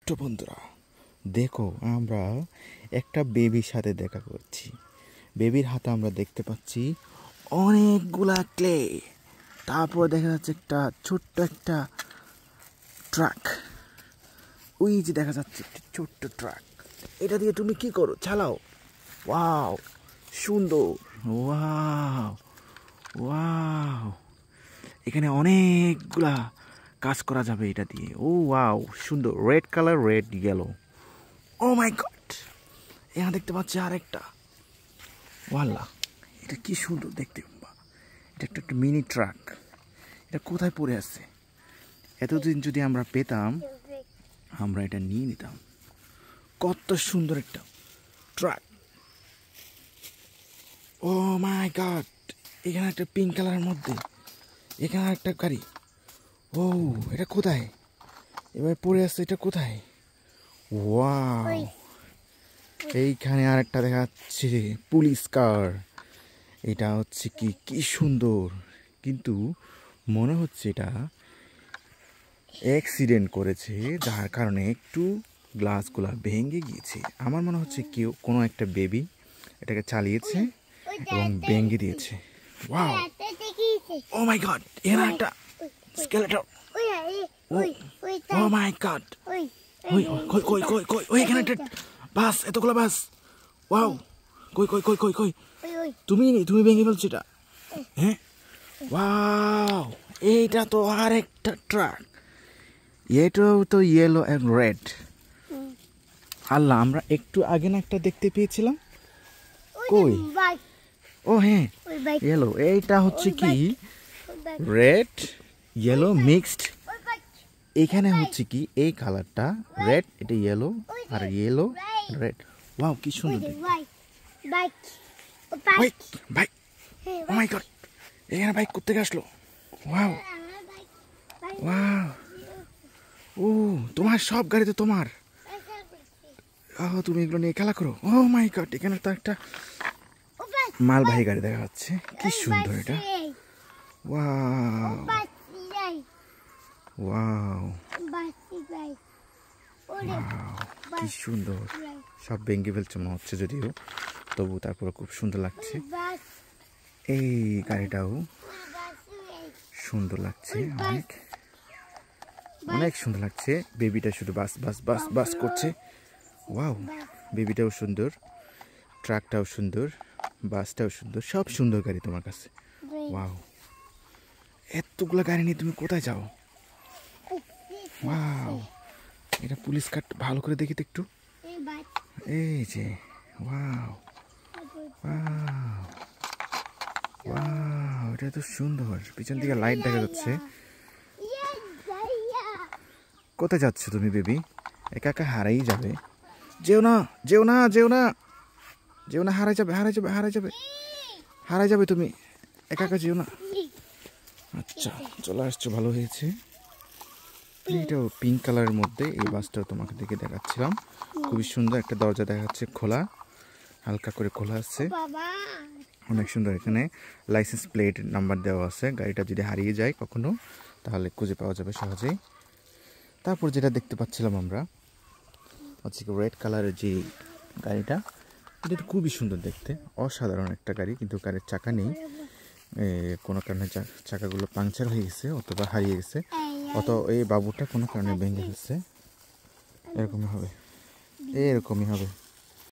ছোট্ট বন্ধুরা, দেখো আমরা একটা বেবির সাথে দেখা করছি। বেবির হাতে আমরা দেখতে পাচ্ছি অনেকগুলা ক্লে। তারপর দেখা যাচ্ছে একটা ছোট্ট একটা ট্রাক। ওই যে দেখা যাচ্ছে একটা ছোট্ট ট্রাক। এটা দিয়ে তুমি কি করো? চালাও। ওয়াও, সুন্দর। ওয়াও ওয়াও, এখানে অনেকগুলা কাজ করা যাবে এটা দিয়ে। ও ওয়াও, সুন্দর। Red colour, red yellow. Oh my god, এখানে দেখতে পাচ্ছি আরেকটা। ওয়াল্লা, এটা কি সুন্দর দেখতে। এটা একটা মিনি ট্রাক। এটা কোথায় পড়ে আছে? এতদিন যদি আমরা পেতাম, আমরা এটা নিয়ে নিতাম। কত সুন্দর একটা ট্রাক। ও মাই গড, এখানে একটা পিঙ্ক কালারের মধ্যে এখানে একটা গাড়ি। ও, এটা কোথায় এবার পড়ে আসছে? এটা কোথায়? ওয়াও, এইখানে আরেকটা দেখা যাচ্ছে পুলিশ কার। এটা হচ্ছে কি সুন্দর, কিন্তু মনে হচ্ছে এটা অ্যাক্সিডেন্ট করেছে, যার কারণে একটু গ্লাসগুলা ভেঙে গিয়েছে। আমার মনে হচ্ছে কেউ, কোনো একটা বেবি এটাকে চালিয়েছে এবং ভেঙে দিয়েছে। ওয়াও, ও মাই গড, এখানে একটা স্কেলেটন। ও মাই গড, ওই কই কই কই কই ওই এখানে একটা বাস, এতগুলো বাস। ওয়াও, কই কই কই কই কই তুমি ভেঙে ফেলছো এটা? হ্যাঁ, ওয়াও, এইটা তো আরেকটা ট্রাক। এটাও তো ইয়েলো এন্ড রেড। আল্লাহ, আমরা একটু আগে না একটা দেখতে পেয়েছিলাম। কই? ও হ্যাঁ, ইয়েলো। এইটা হচ্ছে কি রেড ইয়েলো মিক্সড। এখানে হচ্ছে কি এই কালারটা রেড, এটা ইয়েলো, আর ইয়েলো রেড। ওয়াও, কি সুন্দর দেখতে। বাইক, ও মাই গড, এখানে বাইক কোত্থেকে আসলো? ওয়াও ওয়াও, ও তোমার সব গাড়ি তো তোমার। তুমি এগুলো নিয়ে খেলা করো। ও মাই গড, এখানে তো একটা মালবাহী গাড়ি দেখা যাচ্ছে। কি সুন্দর এটা। ওয়াও ওয়াও, কি সুন্দর। সব ভেঙে ফেলছে মনে হচ্ছে, যদিও তবু তারপরে খুব সুন্দর লাগছে। এই গাড়িটাও সুন্দর লাগছে, অনেক অনেক সুন্দর লাগছে। বেবিটা শুধু বাস বাস বাস বাস করছে। ওয়াও, বেবিটাও সুন্দর, ট্রাকটাও সুন্দর, বাসটাও সুন্দর, সব সুন্দর গাড়ি তোমার কাছে। ওয়াও, এতগুলো গাড়ি নিয়ে তুমি কোথায় যাও? ওয়াও, এটা পুলিশ কার, ভালো করে দেখি তো একটু। এই যে ওয়াও ওয়াও ওয়াও, এটা তো সুন্দর। পিছন দিকে লাইট দেখা যাচ্ছে। কোথায় যাচ্ছ তুমি বেবি? একা একা হারাই যাবে। যেও না যেও না যেও না যেও না, হারাই যাবে হারাই যাবে হারাই যাবে হারাই যাবে। তুমি একা একা যেও না। আচ্ছা, চলে আসছো, ভালো হয়েছে। এটাও পিঙ্ক কালারের মধ্যে। এই বাসটাও তোমাকে দেখে দেখাচ্ছিলাম। খুবই সুন্দর। একটা দরজা দেখা যাচ্ছে খোলা, হালকা করে খোলা আছে, অনেক সুন্দর। এখানে লাইসেন্স প্লেট নাম্বার দেওয়া আছে। গাড়িটা যদি হারিয়ে যায় কখনো, তাহলে খুঁজে পাওয়া যাবে সহজেই। তারপর যেটা দেখতে পাচ্ছিলাম আমরা হচ্ছে রেড কালারের যে গাড়িটা, এটা তো খুবই সুন্দর দেখতে, অসাধারণ একটা গাড়ি। কিন্তু গাড়ির চাকা নেই, কোনো কারণে চাকাগুলো পাংচার হয়ে গেছে অথবা হারিয়ে গেছে, অথবা এই বাবুটা কোনো কারণে ভেঙে গেছে। এরকমই হবে, এরকমই হবে।